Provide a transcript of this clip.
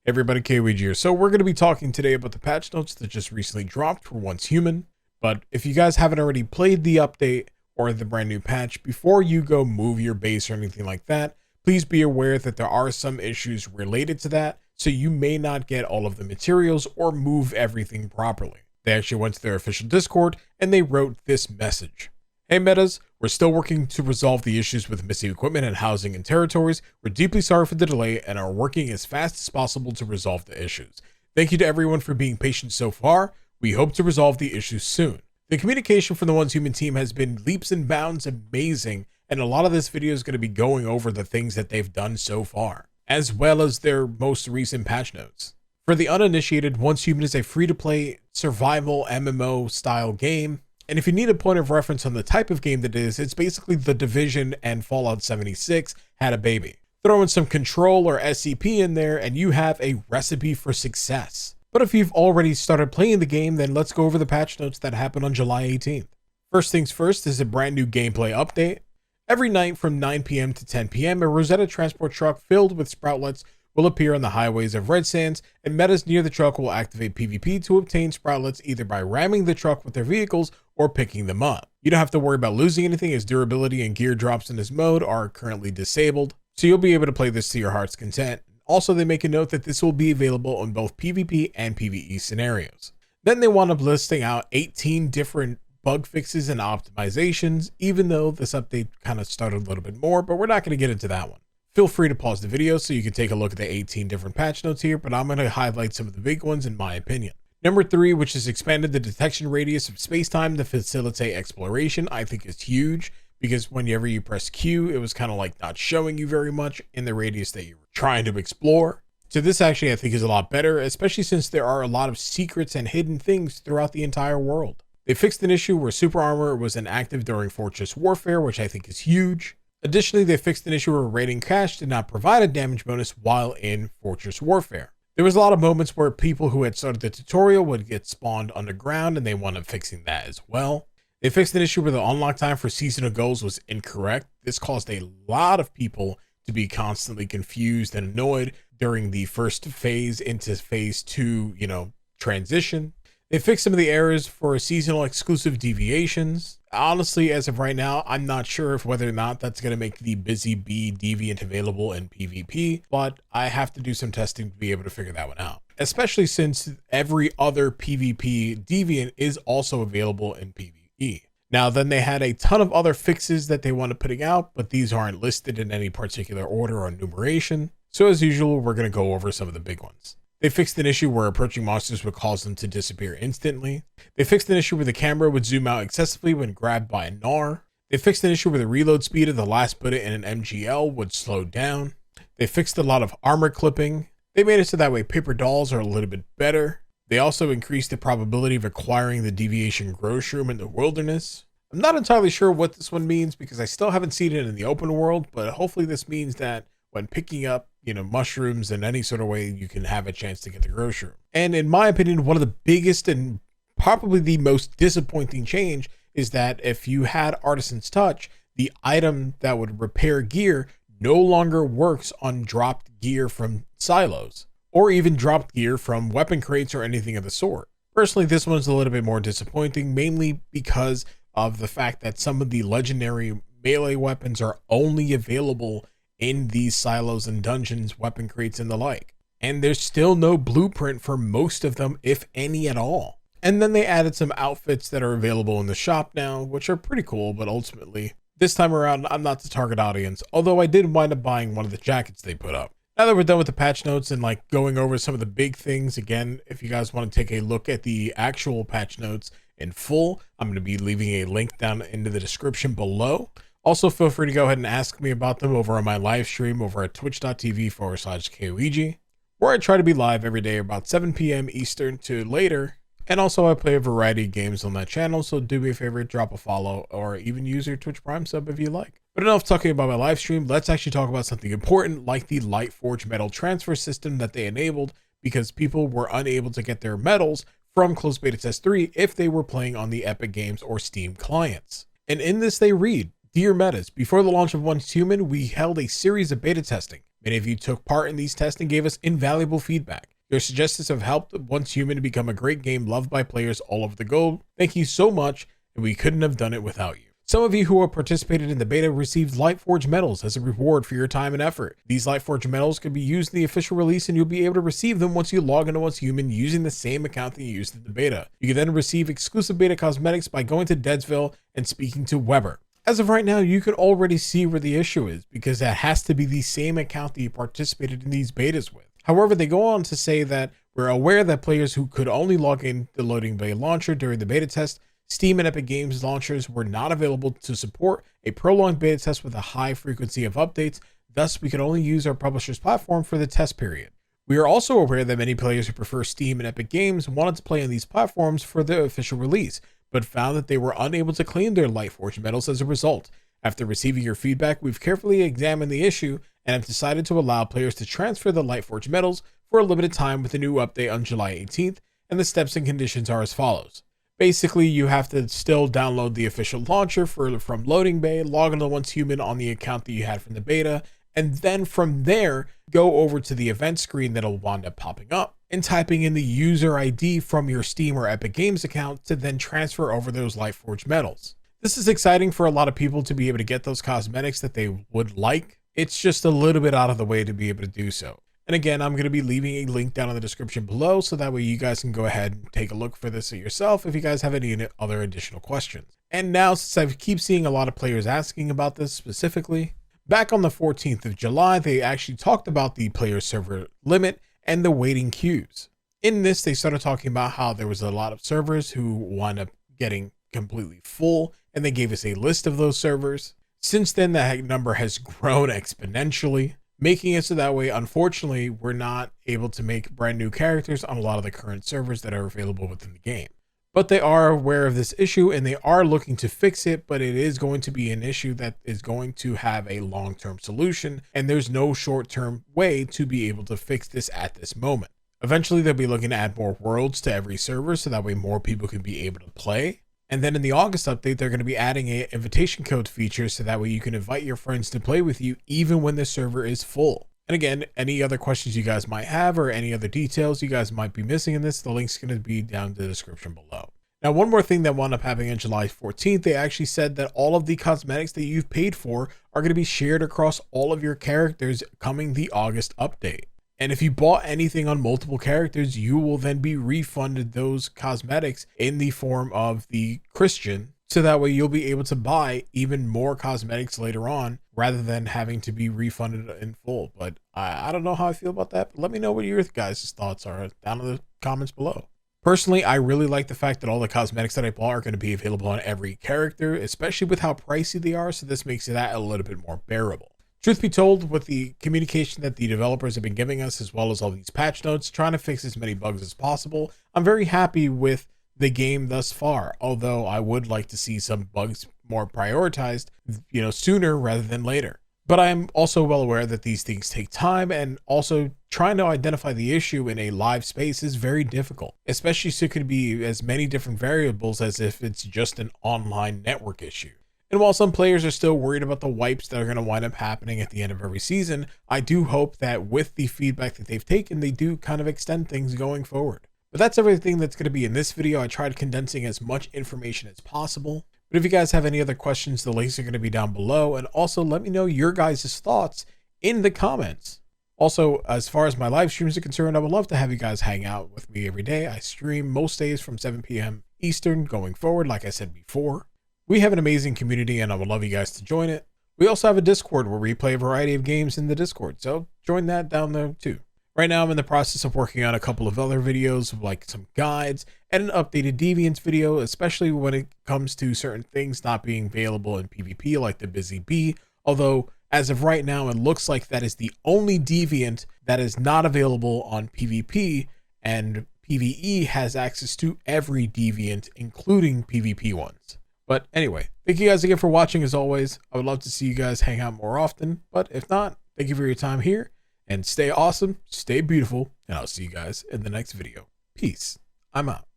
Everybody, Kaoiji here. So we're going to be talking today about the patch notes that just recently dropped for Once Human. But if you guys haven't already played the update or the brand new patch, before you go move your base or anything like that, please be aware that there are some issues related to that, so you may not get all of the materials or move everything properly. They actually went to their official Discord and they wrote this message. Hey metas, we're still working to resolve the issues with missing equipment and housing in territories. We're deeply sorry for the delay and are working as fast as possible to resolve the issues. Thank you to everyone for being patient so far. We hope to resolve the issues soon. The communication from the Once Human team has been leaps and bounds amazing, and a lot of this video is going to be going over the things that they've done so far, as well as their most recent patch notes. For the uninitiated, Once Human is a free-to-play survival MMO style game. And if you need a point of reference on the type of game that it is, it's basically The Division and Fallout 76 had a baby. Throw in some Control or SCP in there and you have a recipe for success. But if you've already started playing the game, then let's go over the patch notes that happened on July 18th. First things first is a brand new gameplay update. Every night from 9 p.m. to 10 p.m., a Rosetta transport truck filled with sproutlets will appear on the highways of Red Sands, and metas near the truck will activate PvP to obtain sproutlets either by ramming the truck with their vehicles or picking them up. You don't have to worry about losing anything, as durability and gear drops in this mode are currently disabled, so you'll be able to play this to your heart's content. Also, they make a note that this will be available on both PvP and PvE scenarios. Then they wound up listing out 18 different bug fixes and optimizations, even though this update kind of started a little bit more, but we're not going to get into that one. Feel free to pause the video so you can take a look at the 18 different patch notes here, but I'm going to highlight some of the big ones in my opinion. Number 3, which has expanded the detection radius of space-time to facilitate exploration, I think is huge, because whenever you press Q, it was kind of like not showing you very much in the radius that you were trying to explore. So this actually I think is a lot better, especially since there are a lot of secrets and hidden things throughout the entire world. They fixed an issue where super armor was inactive during Fortress Warfare, which I think is huge. Additionally, they fixed an issue where raiding cash did not provide a damage bonus while in Fortress Warfare. There was a lot of moments where people who had started the tutorial would get spawned underground, and they wound up fixing that as well. They fixed an issue where the unlock time for seasonal goals was incorrect. This caused a lot of people to be constantly confused and annoyed during the first phase into phase 2, transition. They fixed some of the errors for seasonal exclusive deviations. Honestly, as of right now, I'm not sure if whether or not that's going to make the Busy Bee deviant available in PvP, but I have to do some testing to be able to figure that one out. Especially since every other PvP deviant is also available in PvE. Now, then they had a ton of other fixes that they wanted putting out, but these aren't listed in any particular order or numeration. So as usual, we're going to go over some of the big ones. They fixed an issue where approaching monsters would cause them to disappear instantly. They fixed an issue where the camera would zoom out excessively when grabbed by a gnar. They fixed an issue where the reload speed of the last bullet in an MGL would slow down. They fixed a lot of armor clipping. They made it so that way paper dolls are a little bit better. They also increased the probability of acquiring the deviation grow shroom in the wilderness. I'm not entirely sure what this one means because I still haven't seen it in the open world, but hopefully this means that when picking up mushrooms in any sort of way, you can have a chance to get the grow shroom. And in my opinion, one of the biggest and probably the most disappointing change is that if you had Artisan's Touch, the item that would repair gear no longer works on dropped gear from silos or even dropped gear from weapon crates or anything of the sort. Personally, this one's a little bit more disappointing, mainly because of the fact that some of the legendary melee weapons are only available in these silos and dungeons, weapon crates, and the like. And there's still no blueprint for most of them, if any at all. And then they added some outfits that are available in the shop now, which are pretty cool, but ultimately, this time around, I'm not the target audience, although I did wind up buying one of the jackets they put up. Now that we're done with the patch notes and going over some of the big things, again, if you guys want to take a look at the actual patch notes in full, I'm going to be leaving a link down into the description below. Also, feel free to go ahead and ask me about them over on my live stream over at twitch.tv/Kaoiji, where I try to be live every day about 7 p.m. Eastern to later. And also, I play a variety of games on that channel, so do me a favor, drop a follow, or even use your Twitch Prime sub if you like. But enough talking about my live stream, let's actually talk about something important, like the Lightforge Medal transfer system that they enabled, because people were unable to get their medals from Closed Beta Test 3 if they were playing on the Epic Games or Steam clients. And in this they read, Dear Metas, before the launch of Once Human, we held a series of beta testing. Many of you took part in these tests and gave us invaluable feedback. Your suggestions have helped Once Human to become a great game loved by players all over the globe. Thank you so much, and we couldn't have done it without you. Some of you who have participated in the beta received Lightforge Medals as a reward for your time and effort. These Lightforge Medals can be used in the official release, and you'll be able to receive them once you log into Once Human using the same account that you used in the beta. You can then receive exclusive beta cosmetics by going to Deadsville and speaking to Weber. As of right now, you can already see where the issue is, because that has to be the same account that you participated in these betas with. However, they go on to say that we're aware that players who could only log in the Loading Bay launcher during the beta test, Steam and Epic Games launchers were not available to support a prolonged beta test with a high frequency of updates. Thus, we could only use our publisher's platform for the test period. We are also aware that many players who prefer Steam and Epic Games wanted to play on these platforms for the official release, but found that they were unable to claim their Lightforge medals as a result. After receiving your feedback, we've carefully examined the issue and have decided to allow players to transfer the Lightforge medals for a limited time with a new update on July 18th, and the steps and conditions are as follows. Basically, you have to still download the official launcher from Loading Bay, log into Once Human on the account that you had from the beta, and then from there, go over to the event screen that'll wind up popping up and typing in the user ID from your Steam or Epic Games account to then transfer over those Lightforge medals. This is exciting for a lot of people to be able to get those cosmetics that they would like. It's just a little bit out of the way to be able to do so. And again, I'm going to be leaving a link down in the description below, so that way you guys can go ahead and take a look for this yourself if you guys have any other additional questions. And now, since I keep seeing a lot of players asking about this specifically, back on the 14th of July, they actually talked about the player server limit and the waiting queues. In this, they started talking about how there was a lot of servers who wound up getting completely full, and they gave us a list of those servers. Since then, that number has grown exponentially, making it so that way, unfortunately, we're not able to make brand new characters on a lot of the current servers that are available within the game. But they are aware of this issue and they are looking to fix it, but it is going to be an issue that is going to have a long-term solution, and there's no short-term way to be able to fix this at this moment. Eventually, they'll be looking to add more worlds to every server so that way more people can be able to play. And then in the August update, they're going to be adding an invitation code feature so that way you can invite your friends to play with you even when the server is full. And again, any other questions you guys might have or any other details you guys might be missing in this, the link's going to be down in the description below. Now, one more thing that wound up happening on July 14th, they actually said that all of the cosmetics that you've paid for are going to be shared across all of your characters coming the August update. And if you bought anything on multiple characters, you will then be refunded those cosmetics in the form of the Christian. So that way you'll be able to buy even more cosmetics later on rather than having to be refunded in full. But I don't know how I feel about that. But let me know what your guys' thoughts are down in the comments below. Personally, I really like the fact that all the cosmetics that I bought are going to be available on every character, especially with how pricey they are. So this makes that a little bit more bearable. Truth be told, with the communication that the developers have been giving us, as well as all these patch notes, trying to fix as many bugs as possible, I'm very happy with the game thus far, although I would like to see some bugs more prioritized, sooner rather than later. But I'm also well aware that these things take time, and also trying to identify the issue in a live space is very difficult, especially so it could be as many different variables as if it's just an online network issue. And while some players are still worried about the wipes that are going to wind up happening at the end of every season, I do hope that with the feedback that they've taken, they do kind of extend things going forward. But that's everything that's going to be in this video. I tried condensing as much information as possible. But if you guys have any other questions, the links are going to be down below. And also let me know your guys' thoughts in the comments. Also, as far as my live streams are concerned, I would love to have you guys hang out with me every day. I stream most days from 7 p.m. Eastern going forward, like I said before. We have an amazing community and I would love you guys to join it. We also have a Discord where we play a variety of games in the Discord, so join that down there too. Right now I'm in the process of working on a couple of other videos, like some guides and an updated Deviants video, especially when it comes to certain things not being available in PvP, like the Busy Bee. Although as of right now, it looks like that is the only Deviant that is not available on PvP, and PvE has access to every Deviant, including PvP ones. But anyway, thank you guys again for watching. As always, I would love to see you guys hang out more often. But if not, thank you for your time here. And stay awesome, stay beautiful, and I'll see you guys in the next video. Peace. I'm out.